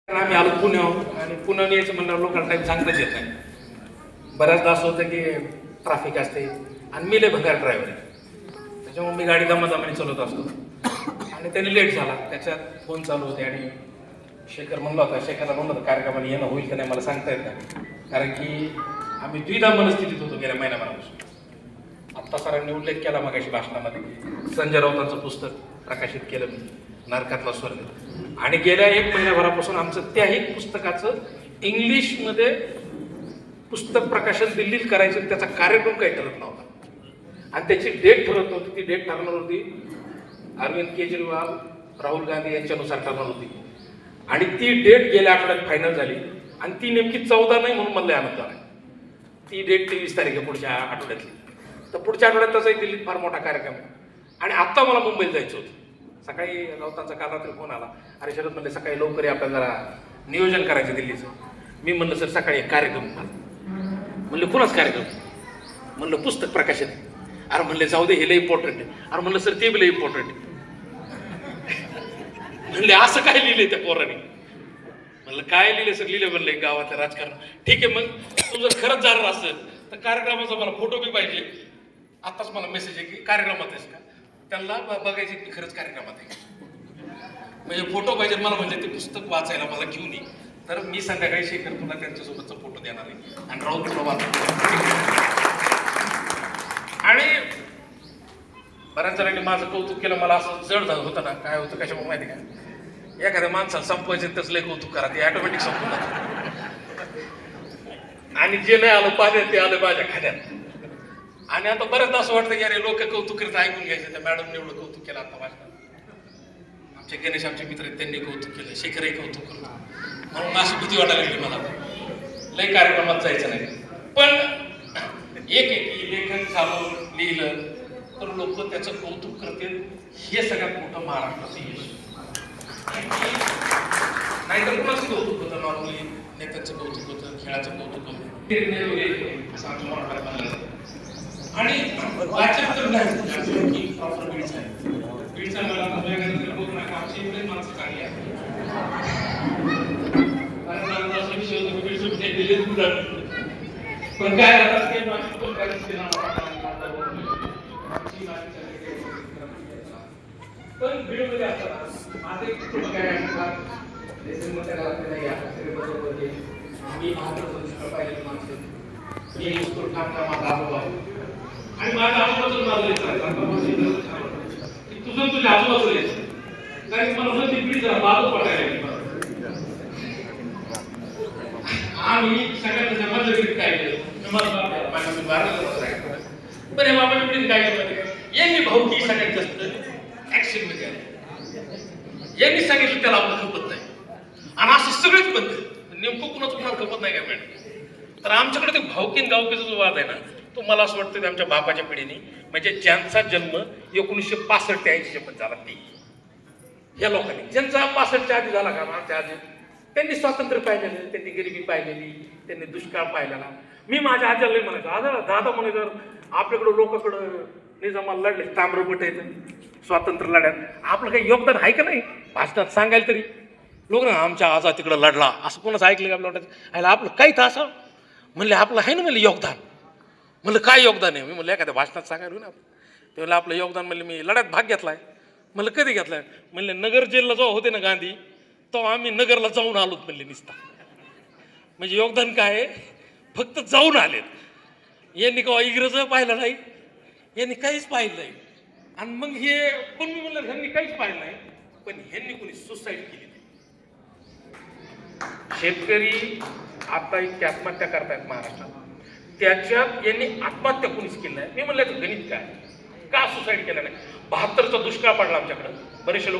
आम्ही आलो पुण्याहून आणि पुण्याहून यायचं म्हणल्यावर लोकांना टाईम सांगताच येत नाही. बऱ्याचदा असं होतं की ट्रॅफिक असते आणि मी लय भंगार ड्रायव्हर आहे, त्याच्यामुळे मी गाडी दमादमाने चालवत असतो आणि त्यांनी लेट झाला. त्याच्यात फोन चालू होते आणि शेखर म्हणला होता, शेखरला म्हणलं होतं कार्यक्रमाला येणं होईल का नाही मला सांगता येत नाही, कारण की आम्ही द्विधा मनस्थितीत होतो गेल्या महिन्याभरापासून. आत्ता सरांनी उल्लेख केला मगाशी भाषणामध्ये, संजय राऊतांचं पुस्तक प्रकाशित केलं मी, नरकातला स्वर्ग, आणि गेल्या 1 महिन्याभरापासून आमचं त्याही पुस्तकाचं इंग्लिशमध्ये पुस्तक प्रकाशन दिल्लीत करायचं, त्याचा कार्यक्रम काही ठरत नव्हता आणि त्याची डेट ठरत नव्हती. ती डेट ठरणार होती अरविंद केजरीवाल, राहुल गांधी यांच्यानुसार ठरणार होती आणि ती डेट गेल्या आठवड्यात फायनल झाली आणि ती नेमकी 14 नाही म्हणून मला आनंद झाला. ती डेट 23 तारीख आहे पुढच्या आठवड्यातली. तर पुढच्या आठवड्यात तसाही दिल्लीत फार मोठा कार्यक्रम आहे आणि आत्ता मला मुंबईत जायचं होतं. सकाळी राऊतांचा काल रात्री फोन आला, अरे शरद म्हणले सकाळी लवकर आपल्याला जरा नियोजन करायचं दिल्लीचं. मी म्हणलं सर सकाळी एक कार्यक्रम म्हणलं कुणाच कार्यक्रम, म्हणलं पुस्तक प्रकाशन. अरे म्हणले जाऊ दे हे लय इम्पॉर्टंट आहे. अरे म्हणलं सर ते बी लय इम्पॉर्टंट आहे. म्हणले असं काय लिहिलंय त्या पोराने. म्हणलं काय लिहिलं सर, लिहिलं म्हणलं गावातलं राजकारण. ठीक आहे, मग तू जर खरंच जाणार असेल तर कार्यक्रमाचा मला फोटो बी पाहिजे. आत्ताच मला मेसेज आहे की कार्यक्रमात आहेस का, त्यांना बघायचे की खरंच कार्यक्रमात आहे, म्हणजे फोटो पाहिजे मला, म्हणजे ते पुस्तक वाचायला मला घेऊन ये. तर मी संध्याकाळी शेखर तुला त्यांच्यासोबतचा फोटो देणार आहे आणि राहुल तुला आणि बऱ्याच जणांनी माझं कौतुक केलं. मला असं जड झालं होतं ना, काय होतं कशामुळे माहिती का, एखाद्या माणसाला संपवायचं तसं लय कौतुक करा, ते ऑटोमॅटिक संपून जातं आणि जे नाही आलं पाण्यात ते आलं माझ्या खाण्यात. आणि आता बऱ्याचदा असं वाटतं की अरे लोक कौतुक करत ऐकून घ्यायचं. त्या मॅडमने एवढं कौतुक केलं आता भाषणात. आमचे गणेश आमचे मित्र आहेत, त्यांनी कौतुक केलं, शेखरही कौतुक केलं. म्हणून अशी भीती वाटायला लागली मला, लय कार्यक्रमात जायचं नाही. पण एक की लेखन झालं लिहिलं तर लोक त्याचं कौतुक करतील, हे सगळ्यात मोठं महाराष्ट्राचं यश. नाहीतर कुणाचं कौतुक होतं, नॉर्मली नेत्यांचं कौतुक होतं, खेळाचं कौतुक होतं, असं आमच्या मराठवाड्यात. आणि वाचन तर नाही की प्रॉपर बीडचा आहे. बीडचा मला बोलू नका, आमची एवढे माणसं चांगली आहेत. पण काय पण बीडमध्ये असतात माझे मी पाहिजे माणसं आणि माझ्या आजूबाजूला तुझं तुझ्या आजूबाजूला यायचं, कारण मला म्हणते बीडचा बाजू पडायला. आम्ही सगळ्यांना मध्यगिरीत काय केलं, बरे बाबा पिढीत काय केलं, यांनी भाऊकी सगळ्यात जास्त ऍक्शन मध्ये आले. यांनी सांगितलं त्याला आपलं खपत नाही आणि असं सगळेच म्हणते नेमकं कुणाचं कुणाला खपत नाही काय मॅडम. तर आमच्याकडे ते भाऊकीन गावकीचा जो वाद आहे ना, तो मला असं वाटतं की आमच्या बापाच्या पिढीने, म्हणजे ज्यांचा जन्म 1965 ते 80 मध्ये झाला ते, या लोकांनी ज्यांचा 65च्या आधी झाला का आमच्या आधी, त्यांनी स्वातंत्र्य पाहिलेलं, त्यांनी गरिबी पाहिलेली, त्यांनी दुष्काळ पाहिलेला. मी माझ्या आजाला म्हणायचो, आजा दादा म्हणायचं आपल्याकडं लोकांकडं निजामाला लढले, ताम्रपट येतं स्वातंत्र्य लढ्यात, आपलं काही योगदान आहे का नाही भाषणात सांगायला तरी. लोक ना आमच्या आजा तिकडं लढला असं कोणाच ऐकलं का आपल्या वाटायचं, आपलं काही तर असं म्हणले आपलं आहे ना म्हणले योगदान. म्हणलं काय योगदान आहे, मी म्हणलं एखाद्या भाषणात सांगायला ना. ते म्हणलं आपलं योगदान म्हणलं मी लढ्यात भाग घेतलाय. म्हणलं कधी घेतलाय, म्हणले नगर जेलला जेव्हा होते ना गांधी, तेव्हा आम्ही नगरला जाऊन आलोत म्हणले निसता. म्हणजे योगदान काय, फक्त जाऊन आलेत. यांनी केव्हा इंग्रज पाहिलं नाही, यांनी काहीच पाहिलं नाही. आणि मग हे पण मी म्हणलं ह्यांनी काहीच पाहिलं नाही, पण ह्यांनी कोणी सुसाईड केली नाही. शेतकरी आता इतकी आत्महत्या करतायत महाराष्ट्रात, त्याच्यात यांनी आत्महत्या कोणीच केली नाही. मी म्हणलं गणित काय, का सुसाईड केलं नाही. 72चा दुष्काळ पडला आमच्याकडं, बरेचसे लोक